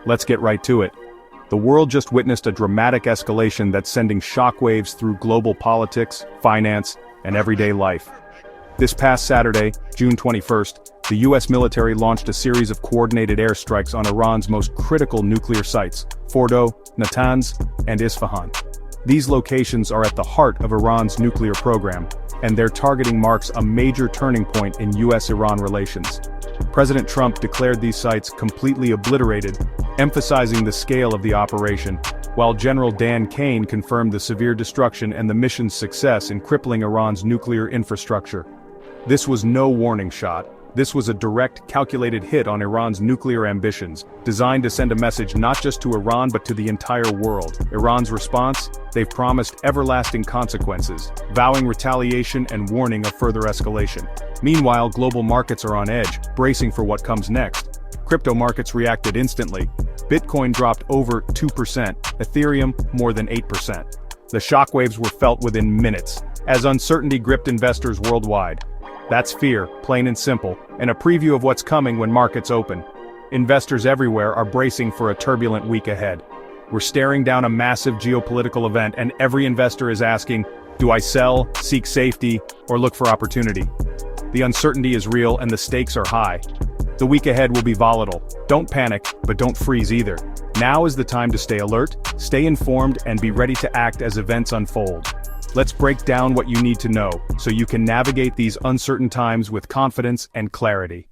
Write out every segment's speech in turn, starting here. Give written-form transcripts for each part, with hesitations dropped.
Let's get right to it. The world just witnessed a dramatic escalation that's sending shockwaves through global politics, finance, and everyday life. This past Saturday, June 21st, the US military launched a series of coordinated airstrikes on Iran's most critical nuclear sites, Fordo, Natanz, and Isfahan. These locations are at the heart of Iran's nuclear program, and their targeting marks a major turning point in US-Iran relations. President Trump declared these sites completely obliterated, emphasizing the scale of the operation, while General Dan Kane confirmed the severe destruction and the mission's success in crippling Iran's nuclear infrastructure. This was no warning shot. This was a direct, calculated hit on Iran's nuclear ambitions, designed to send a message not just to Iran but to the entire world. Iran's response? They've promised everlasting consequences, vowing retaliation and warning of further escalation. Meanwhile, global markets are on edge, bracing for what comes next. Crypto markets reacted instantly. Bitcoin dropped over 2%, Ethereum more than 8%. The shockwaves were felt within minutes, as uncertainty gripped investors worldwide. That's fear, plain and simple, and a preview of what's coming when markets open. Investors everywhere are bracing for a turbulent week ahead. We're staring down a massive geopolitical event, and every investor is asking, do I sell, seek safety, or look for opportunity? The uncertainty is real and the stakes are high. The week ahead will be volatile. Don't panic, but don't freeze either. Now is the time to stay alert, stay informed, and be ready to act as events unfold. Let's break down what you need to know, so you can navigate these uncertain times with confidence and clarity.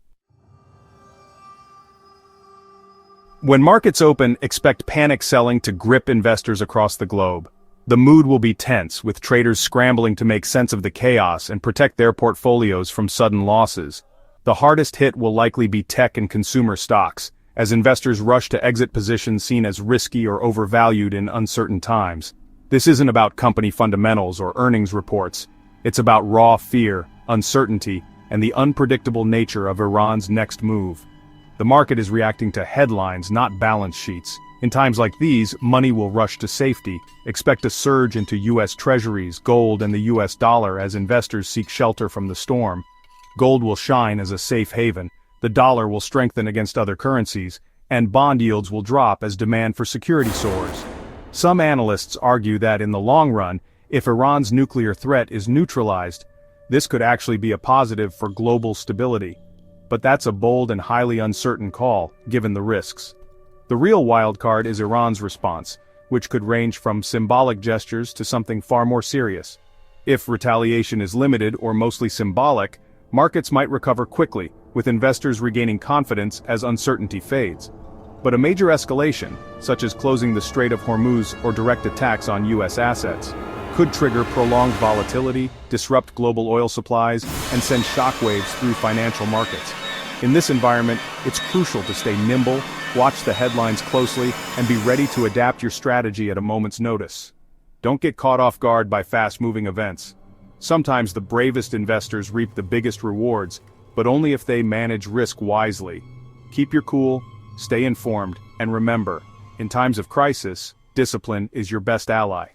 When markets open, expect panic selling to grip investors across the globe. The mood will be tense, with traders scrambling to make sense of the chaos and protect their portfolios from sudden losses. The hardest hit will likely be tech and consumer stocks, as investors rush to exit positions seen as risky or overvalued in uncertain times. This isn't about company fundamentals or earnings reports. It's about raw fear, uncertainty, and the unpredictable nature of Iran's next move. The market is reacting to headlines, not balance sheets. In times like these, money will rush to safety. Expect a surge into US Treasuries, gold, and the US dollar as investors seek shelter from the storm. Gold will shine as a safe haven, the dollar will strengthen against other currencies, and bond yields will drop as demand for security soars. Some analysts argue that in the long run, if Iran's nuclear threat is neutralized, this could actually be a positive for global stability. But that's a bold and highly uncertain call, given the risks. The real wildcard is Iran's response, which could range from symbolic gestures to something far more serious. If retaliation is limited or mostly symbolic, markets might recover quickly, with investors regaining confidence as uncertainty fades. But a major escalation, such as closing the Strait of Hormuz or direct attacks on US assets, could trigger prolonged volatility, disrupt global oil supplies, and send shockwaves through financial markets. In this environment, it's crucial to stay nimble, watch the headlines closely, and be ready to adapt your strategy at a moment's notice. Don't get caught off guard by fast-moving events. Sometimes the bravest investors reap the biggest rewards, but only if they manage risk wisely. Keep your cool, stay informed, and remember, in times of crisis, discipline is your best ally.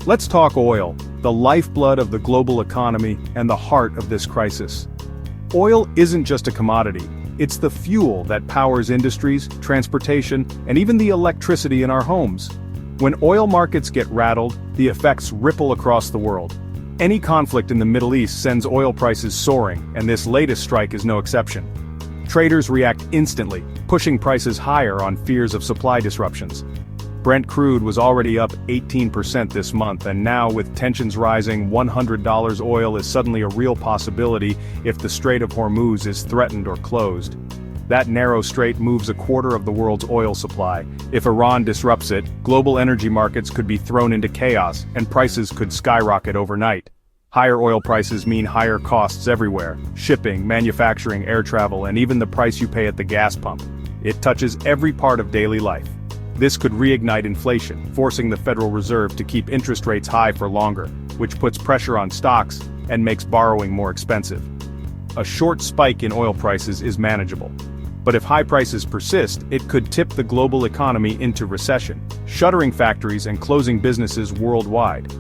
Let's talk oil, the lifeblood of the global economy and the heart of this crisis. Oil isn't just a commodity, it's the fuel that powers industries, transportation, and even the electricity in our homes. When oil markets get rattled, the effects ripple across the world. Any conflict in the Middle East sends oil prices soaring, and this latest strike is no exception. Traders react instantly, pushing prices higher on fears of supply disruptions. Brent crude was already up 18% this month, and now with tensions rising, $100 oil is suddenly a real possibility if the Strait of Hormuz is threatened or closed. That narrow strait moves a quarter of the world's oil supply. If Iran disrupts it, global energy markets could be thrown into chaos, and prices could skyrocket overnight. Higher oil prices mean higher costs everywhere: shipping, manufacturing, air travel, and even the price you pay at the gas pump. It touches every part of daily life. This could reignite inflation, forcing the Federal Reserve to keep interest rates high for longer, which puts pressure on stocks and makes borrowing more expensive. A short spike in oil prices is manageable. But if high prices persist, it could tip the global economy into recession, shuttering factories and closing businesses worldwide.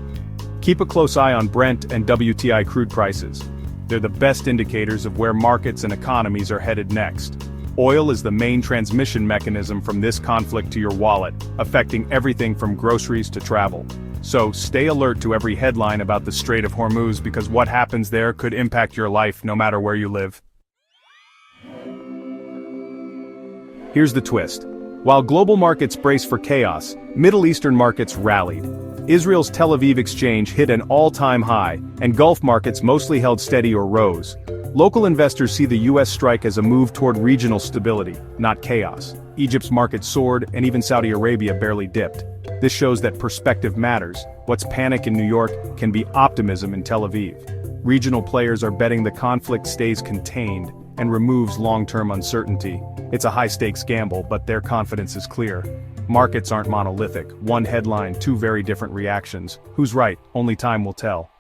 Keep a close eye on Brent and WTI crude prices. They're the best indicators of where markets and economies are headed next. Oil is the main transmission mechanism from this conflict to your wallet, affecting everything from groceries to travel. So, stay alert to every headline about the Strait of Hormuz because what happens there could impact your life no matter where you live. Here's the twist. While global markets brace for chaos, Middle Eastern markets rallied. Israel's Tel Aviv exchange hit an all-time high, and Gulf markets mostly held steady or rose. Local investors see the US strike as a move toward regional stability, not chaos. Egypt's market soared, and even Saudi Arabia barely dipped. This shows that perspective matters. What's panic in New York can be optimism in Tel Aviv. Regional players are betting the conflict stays contained and removes long-term uncertainty. It's a high-stakes gamble, but their confidence is clear. Markets aren't monolithic. One headline, two very different reactions. Who's right? Only time will tell.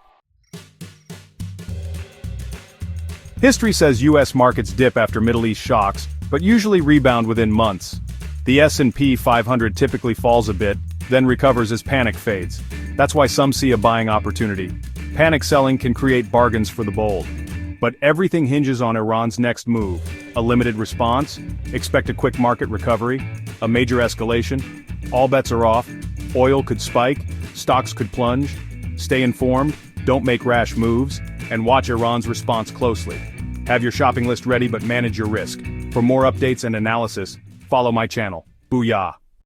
History says US markets dip after Middle East shocks, but usually rebound within months. The S&P 500 typically falls a bit, then recovers as panic fades. That's why some see a buying opportunity. Panic selling can create bargains for the bold. But everything hinges on Iran's next move. A limited response? Expect a quick market recovery? A major escalation? All bets are off. Oil could spike, stocks could plunge. Stay informed, don't make rash moves, and watch Iran's response closely. Have your shopping list ready but manage your risk. For more updates and analysis, follow my channel. Booyah!